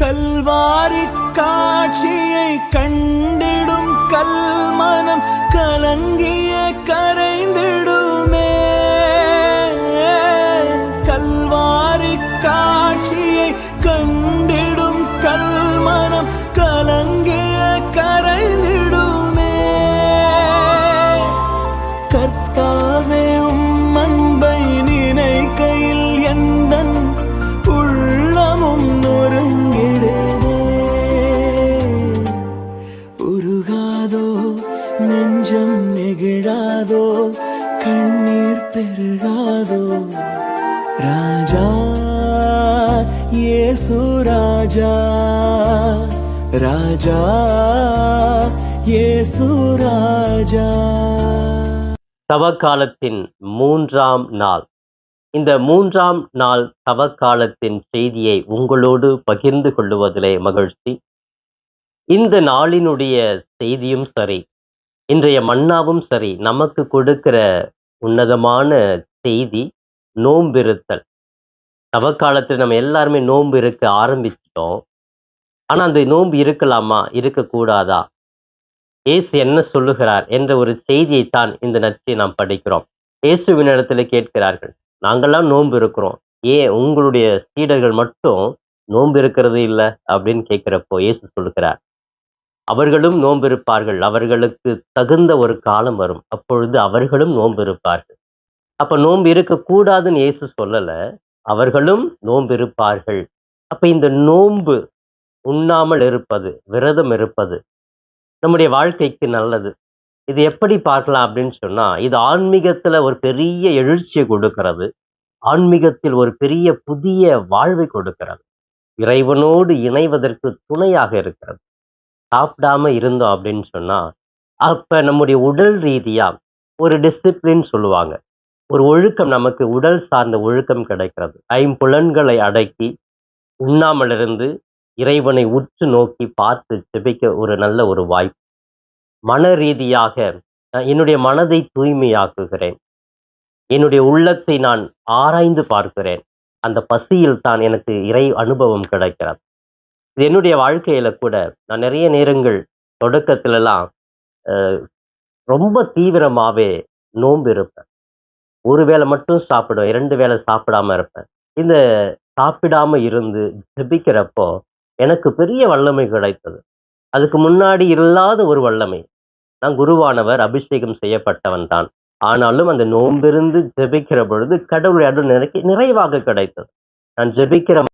கல்வாரி காட்சியை கண்டிடும் கல்மனம் கலங்கிய கரைந்திடுமே. கல்வாரி காட்சியை கண்டிடும் கல்மனம் கலங்கிய கரைந்திடுமே. கர்த்தாவே உம் அன்பை நினைக்கையில் எந்தன் உள்ளமும் நொறுங்கிடுதே. உருகாதோ நெஞ்சம் நெகிழாதோ கண்ணீர் பெருகாதோ. ராஜா இயேசு ராஜா, ராஜா இயேசு ராஜா. தவக்காலத்தின் 3ஆம் நாள். இந்த 3ஆம் நாள் தவக்காலத்தின் செய்தியை உங்களோடு பகிர்ந்து கொள்ளுவதிலே மகிழ்ச்சி. இந்த நாளினுடைய செய்தியும் சரி, இன்றைய மன்னாவும் சரி, நமக்கு கொடுக்கிற உன்னதமான செய்தி நோம்பிருத்தல். தவக்காலத்தில் நம்ம எல்லாருமே நோன்பு இருக்க ஆரம்பிச்சிட்டோம். ஆனா அந்த நோன்பு இருக்கலாமா, இருக்கக்கூடாதா, இயேசு என்ன சொல்லுகிறார் என்ற ஒரு செய்தியைத்தான் இந்த நற்செய்தியை நாம் படிக்கிறோம். இயேசுவினிடத்தில் கேட்கிறார்கள், நாங்கள்லாம் நோன்பு இருக்கிறோம், ஏன் உங்களுடைய சீடர்கள் மட்டும் நோன்பு இருக்கிறது இல்லை அப்படின்னு கேட்கிறப்போ இயேசு சொல்லுகிறார், அவர்களும் நோன்பு இருப்பார்கள், அவர்களுக்கு தகுந்த ஒரு காலம் வரும், அப்பொழுது அவர்களும் நோன்பு இருப்பார்கள். அப்ப நோன்பு இருக்கக்கூடாதுன்னு இயேசு சொல்லல, அவர்களும் நோன்பு இருப்பார்கள். அப்ப இந்த நோன்பு, உண்ணாமல் இருப்பது, விரதம் இருப்பது நம்முடைய வாழ்க்கைக்கு நல்லது. இது எப்படி பார்க்கலாம் அப்படின்னு சொன்னா, இது ஆன்மீகத்துல ஒரு பெரிய எழுச்சியை கொடுக்கிறது, ஆன்மீகத்தில் ஒரு பெரிய புதிய வாழ்வை கொடுக்கிறது, இறைவனோடு இணைவதற்கு துணையாக இருக்கிறது. சாப்பிடாம இருந்தோம் அப்படின்னு சொன்னா, அப்ப நம்முடைய உடல் ரீதியா ஒரு டிசிப்ளின் சொல்லுவாங்க, ஒரு ஒழுக்கம், நமக்கு உடல் சார்ந்த ஒழுக்கம் கிடைக்கிறது. ஐம்புலன்களை அடக்கி உண்ணாமல் இருந்து இறைவனை உற்று நோக்கி பார்த்து ஜெபிக்க ஒரு நல்ல ஒரு வாய்ப்பு. மன ரீதியாக என்னுடைய மனதை தூய்மையாக்குகிறேன், என்னுடைய உள்ளத்தை நான் ஆராய்ந்து பார்க்கிறேன், அந்த பசியில் தான் எனக்கு இறை அனுபவம் கிடைக்கிறது. இது என்னுடைய வாழ்க்கையில கூட நான் நிறைய நேரங்கள் தொடக்கத்திலலாம் ரொம்ப தீவிரமாவே நோன்பு இருப்பேன். ஒரு வேளை மட்டும் சாப்பிடுவேன், 2 வேளை சாப்பிடாம இருப்பேன். இந்த சாப்பிடாம இருந்து ஜெபிக்கிறப்போ எனக்கு பெரிய வல்லமை கிடைத்தது. அதுக்கு முன்னாடி இல்லாத ஒரு வல்லமை. நான் குருவானவர், அபிஷேகம் செய்யப்பட்டவன் தான். ஆனாலும் அந்த நோம்பிருந்து ஜெபிக்கிற பொழுது கடவுளுடைய அருள் நிறைவாக கிடைத்தது. நான் ஜெபிக்கிற